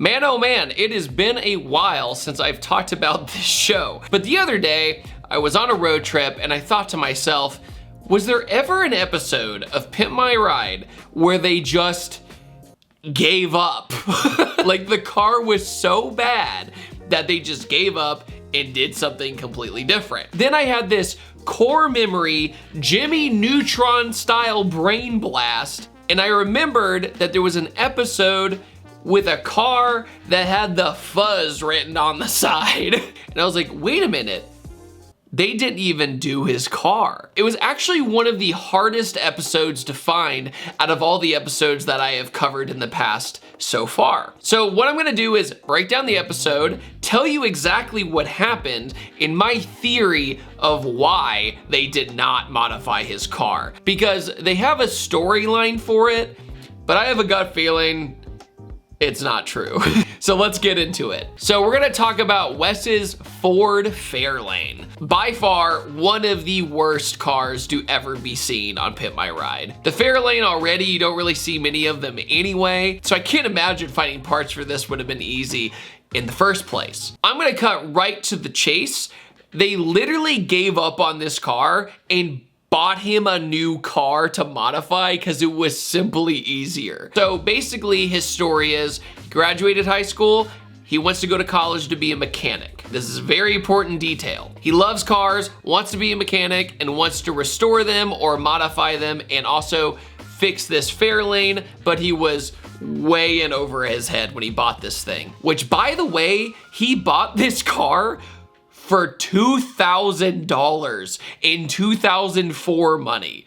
Man, oh man, it has been a while since I've talked about this show. But the other day, I was on a road trip and I thought to myself, was there ever an episode of Pimp My Ride where they just gave up? Like the car was so bad that they just gave up and did something completely different. Then I had this core memory, Jimmy Neutron style brain blast, and I remembered that there was an episode with a car that had the fuzz written on the side. And I was like, wait a minute, they didn't even do his car. It was actually one of the hardest episodes to find out of all the episodes that I have covered in the past so far. So what I'm gonna do is break down the episode, tell you exactly what happened, in my theory of why they did not modify his car. Because they have a storyline for it, but I have a gut feeling it's not true. So let's get into it. So we're gonna talk about Wes's Ford Fairlane. By far, one of the worst cars to ever be seen on Pimp My Ride. The Fairlane already, you don't really see many of them anyway, so I can't imagine finding parts for this would have been easy in the first place. I'm gonna cut right to the chase. They literally gave up on this car and bought him a new car to modify because it was simply easier. So basically his story is, he graduated high school, he wants to go to college to be a mechanic. This is a very important detail. He loves cars, wants to be a mechanic, and wants to restore them or modify them and also fix this Fairlane, but he was way in over his head when he bought this thing. Which, by the way, he bought this car for $2,000 in 2004 money.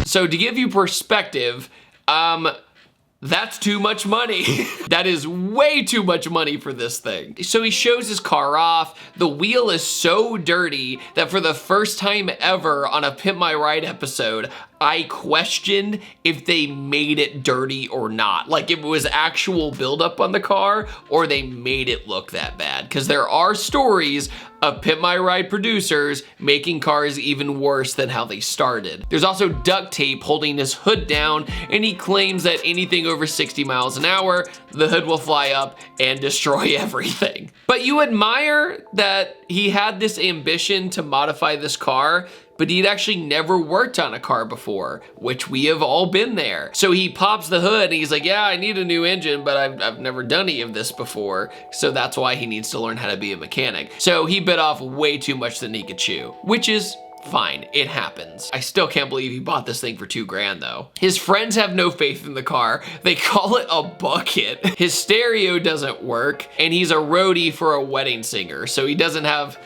So to give you perspective, that's too much money. That is way too much money for this thing. So he shows his car off. The wheel is so dirty that for the first time ever on a Pimp My Ride episode, I questioned if they made it dirty or not. Like if it was actual buildup on the car or they made it look that bad. Because there are stories of Pimp My Ride producers making cars even worse than how they started. There's also duct tape holding his hood down, and he claims that anything over 60 miles an hour, the hood will fly up and destroy everything. But you admire that he had this ambition to modify this car, but he'd actually never worked on a car before, which we have all been there. So he pops the hood and he's like, yeah, I need a new engine, but I've never done any of this before. So that's why he needs to learn how to be a mechanic. So he bit off way too much than he could chew, which is fine, it happens. I still can't believe he bought this thing for $2,000 though. His friends have no faith in the car. They call it a bucket. His stereo doesn't work, and he's a roadie for a wedding singer, so he doesn't have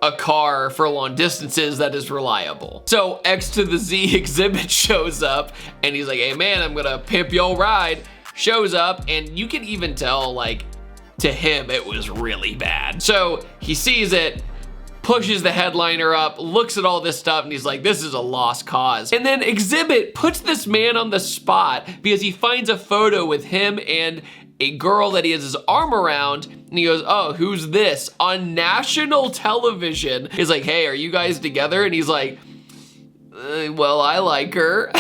a car for long distances that is reliable. So X to the Z exhibit shows up and he's like, hey man, I'm gonna pimp your ride. Shows up, and you can even tell, like, to him it was really bad. So he sees it, pushes the headliner up, looks at all this stuff, and he's like, this is a lost cause. And then Exhibit puts this man on the spot because he finds a photo with him and a girl that he has his arm around, and he goes, oh, who's this? On national television. He's like, hey, are you guys together? And he's like, well, I like her.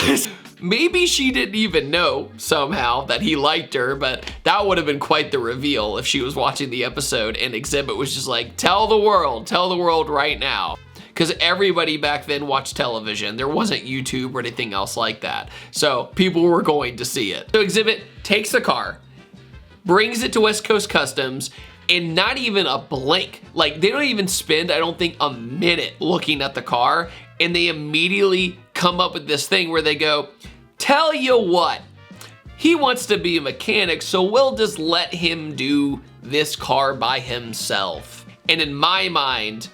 Maybe she didn't even know somehow that he liked her, but that would have been quite the reveal if she was watching the episode and Exhibit was just like, tell the world right now. Because everybody back then watched television. There wasn't YouTube or anything else like that. So people were going to see it. So Exhibit takes the car, brings it to West Coast Customs, and not even a blink. Like, they don't even spend, I don't think, a minute looking at the car, and they immediately come up with this thing where they go, tell you what, he wants to be a mechanic, so we'll just let him do this car by himself. And in my mind,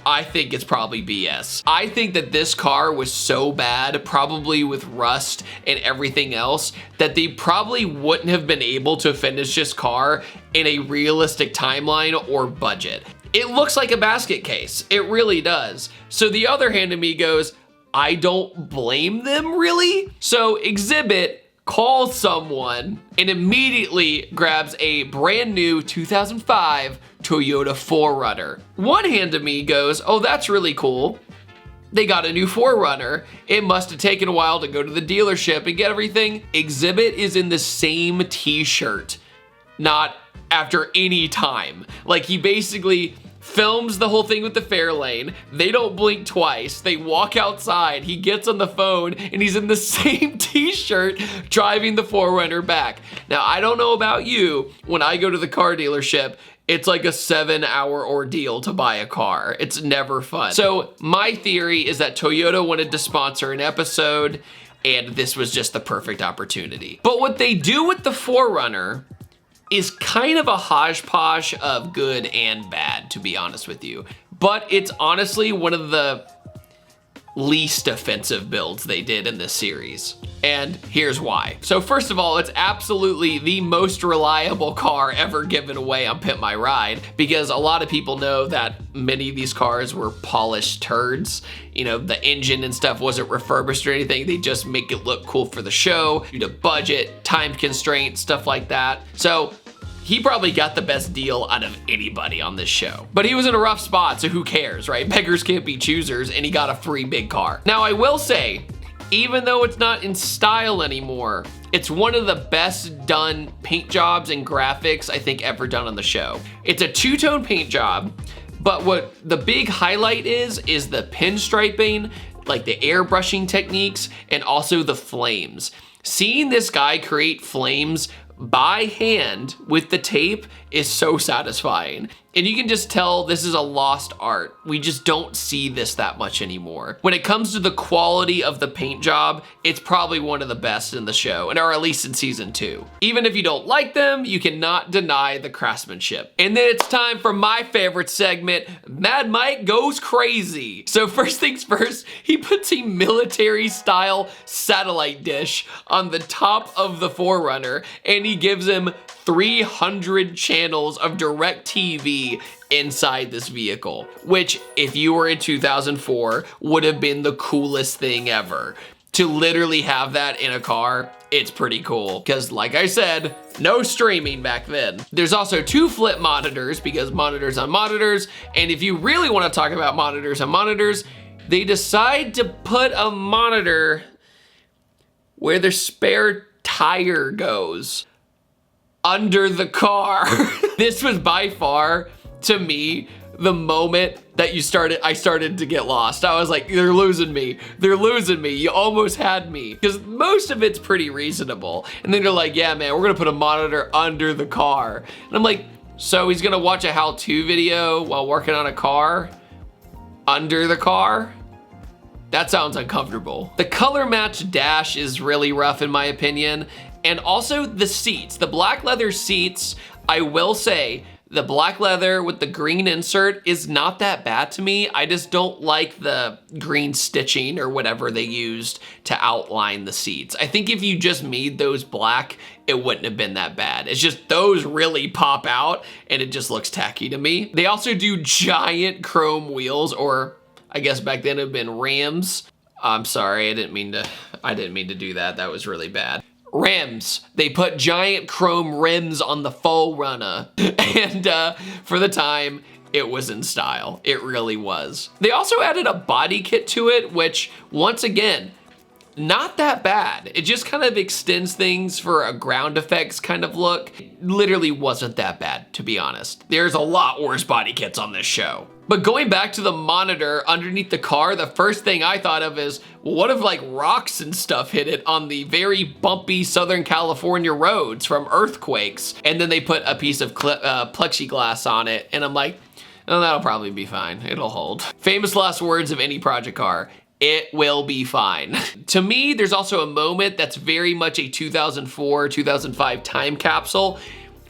I think it's probably BS. I think that this car was so bad, probably with rust and everything else, that they probably wouldn't have been able to finish this car in a realistic timeline or budget. It looks like a basket case. It really does. So the other hand of me goes, I don't blame them really. So Exhibit calls someone and immediately grabs a brand new 2005 Toyota 4Runner. One hand of me goes, oh, that's really cool. They got a new 4Runner. It must have taken a while to go to the dealership and get everything. Exhibit is in the same t-shirt, not after any time. Like, he basically films the whole thing with the Fairlane. They don't blink twice. They walk outside. He gets on the phone and he's in the same t-shirt driving the 4Runner back. Now, I don't know about you. When I go to the car dealership, it's like a 7-hour ordeal to buy a car. It's never fun. So my theory is that Toyota wanted to sponsor an episode and this was just the perfect opportunity. But what they do with the 4Runner is kind of a hodgepodge of good and bad, to be honest with you. But it's honestly one of the least offensive builds they did in this series. And here's why. So first of all, it's absolutely the most reliable car ever given away on Pimp My Ride, because a lot of people know that many of these cars were polished turds. You know, the engine and stuff wasn't refurbished or anything. They just make it look cool for the show due to budget, time constraints, stuff like that. So he probably got the best deal out of anybody on this show. But he was in a rough spot, so who cares, right? Beggars can't be choosers, and he got a free big car. Now, I will say, even though it's not in style anymore, it's one of the best done paint jobs and graphics I think ever done on the show. It's a two-tone paint job, but what the big highlight is the pinstriping, like the airbrushing techniques, and also the flames. Seeing this guy create flames by hand with the tape is so satisfying. And you can just tell this is a lost art. We just don't see this that much anymore. When it comes to the quality of the paint job, it's probably one of the best in the show, and or at least in season 2. Even if you don't like them, you cannot deny the craftsmanship. And then it's time for my favorite segment, Mad Mike Goes Crazy. So first things first, he puts a military style satellite dish on the top of the 4Runner, and he gives him 300 channels of direct TV inside this vehicle, which if you were in 2004 would have been the coolest thing ever. To literally have that in a car, it's pretty cool, because like I said, no streaming back then. There's also 2 flip monitors, because monitors on monitors, and if you really want to talk about monitors on monitors, they decide to put a monitor where the spare tire goes, under the car. This was by far, to me, the moment that I started to get lost. I was like, they're losing me. They're losing me. You almost had me. Because most of it's pretty reasonable. And then they're like, yeah, man, we're gonna put a monitor under the car. And I'm like, so he's gonna watch a how-to video while working on a car? Under the car? That sounds uncomfortable. The color match dash is really rough in my opinion. And also the seats, the black leather seats, I will say, the black leather with the green insert is not that bad to me. I just don't like the green stitching or whatever they used to outline the seats. I think if you just made those black, it wouldn't have been that bad. It's just those really pop out and it just looks tacky to me. They also do giant chrome wheels, or I guess back then it would have been rims. I'm sorry, I didn't mean to do that. That was really bad. Rims. They put giant chrome rims on the 4Runner, and for the time, it was in style. It really was. They also added a body kit to it, which, once again, not that bad. It just kind of extends things for a ground effects kind of look. It literally wasn't that bad, to be honest. There's a lot worse body kits on this show. But going back to the monitor underneath the car, the first thing I thought of is, well, what if like rocks and stuff hit it on the very bumpy Southern California roads from earthquakes? And then they put a piece of plexiglass on it, and I'm like, oh, that'll probably be fine. It'll hold. Famous last words of any project car. It will be fine. To me, there's also a moment that's very much a 2004, 2005 time capsule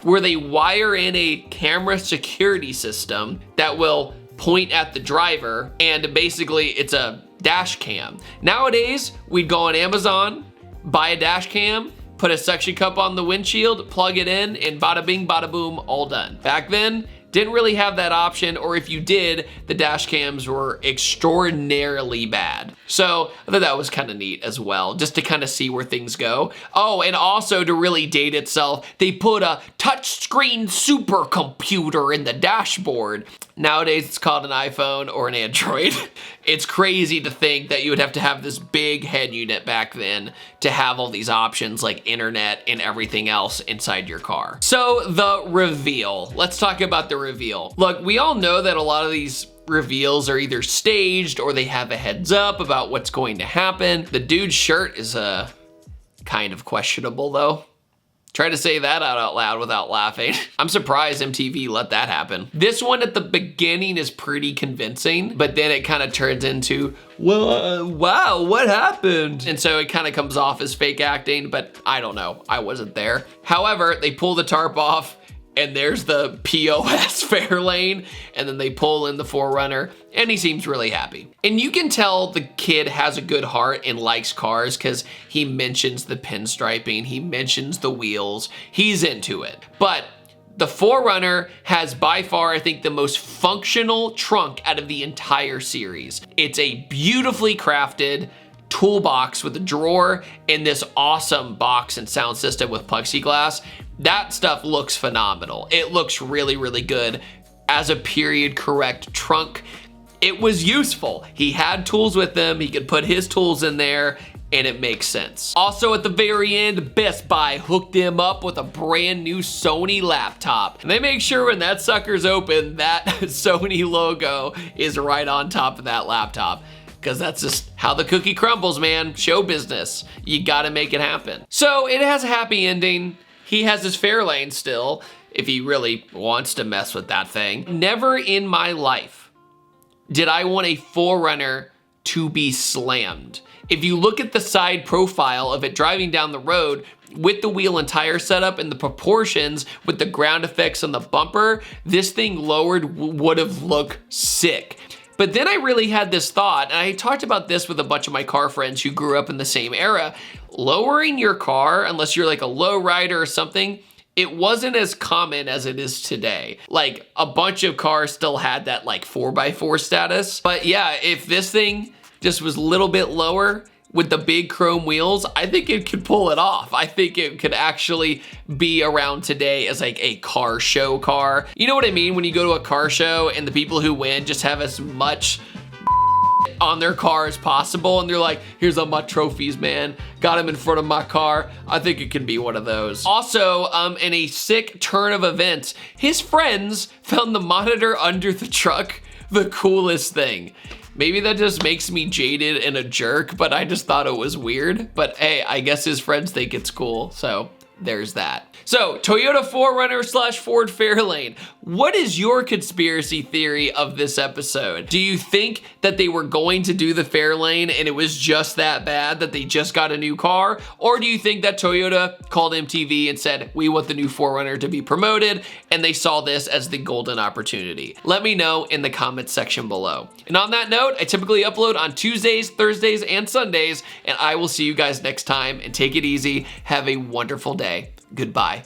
where they wire in a camera security system that will point at the driver, and basically it's a dash cam. Nowadays, we'd go on Amazon, buy a dash cam, put a suction cup on the windshield, plug it in, and bada bing, bada boom, all done. Back then, didn't really have that option, or if you did, the dash cams were extraordinarily bad. So I thought that was kind of neat as well, just to kind of see where things go. Oh, and also to really date itself, they put a touchscreen supercomputer in the dashboard. Nowadays, it's called an iPhone or an Android. It's crazy to think that you would have to have this big head unit back then to have all these options like internet and everything else inside your car. So the reveal. Let's talk about the reveal. Look, we all know that a lot of these reveals are either staged or they have a heads up about what's going to happen. The dude's shirt is kind of questionable though. Try to say that out loud without laughing. I'm surprised MTV let that happen. This one at the beginning is pretty convincing, but then it kind of turns into, well, wow, what happened? And so it kind of comes off as fake acting, but I don't know, I wasn't there. However, they pull the tarp off and there's the POS Fairlane, and then they pull in the 4Runner, and he seems really happy. And you can tell the kid has a good heart and likes cars because he mentions the pinstriping, he mentions the wheels, he's into it. But the 4Runner has by far, I think, the most functional trunk out of the entire series. It's a beautifully crafted toolbox with a drawer and this awesome box and sound system with plexiglass. That stuff looks phenomenal. It looks really, really good as a period correct trunk. It was useful. He had tools with him. He could put his tools in there and it makes sense. Also at the very end, Best Buy hooked him up with a brand new Sony laptop. And they make sure when that sucker's open, that Sony logo is right on top of that laptop. Because that's just how the cookie crumbles, man. Show business. You gotta make it happen. So it has a happy ending. He has his Fairlane still, if he really wants to mess with that thing. Never in my life did I want a 4Runner to be slammed. If you look at the side profile of it driving down the road with the wheel and tire setup and the proportions with the ground effects on the bumper, this thing lowered would have looked sick. But then I really had this thought, and I talked about this with a bunch of my car friends who grew up in the same era. Lowering your car, unless you're like a low rider or something, it wasn't as common as it is today. Like a bunch of cars still had that like 4x4 status. But yeah, if this thing just was a little bit lower with the big chrome wheels, I think it could pull it off. I think it could actually be around today as like a car show car. You know what I mean? When you go to a car show and the people who win just have as much on their car as possible and they're like, here's all my trophies, man. Got them in front of my car. I think it can be one of those. Also, in a sick turn of events, his friends found the monitor under the truck the coolest thing. Maybe that just makes me jaded and a jerk, but I just thought it was weird. But hey, I guess his friends think it's cool, so there's that. So, Toyota 4Runner / Ford Fairlane. What is your conspiracy theory of this episode? Do you think that they were going to do the Fairlane and it was just that bad that they just got a new car? Or do you think that Toyota called MTV and said, we want the new 4Runner to be promoted, and they saw this as the golden opportunity? Let me know in the comments section below. And on that note, I typically upload on Tuesdays, Thursdays, and Sundays, and I will see you guys next time, and take it easy. Have a wonderful day. Goodbye.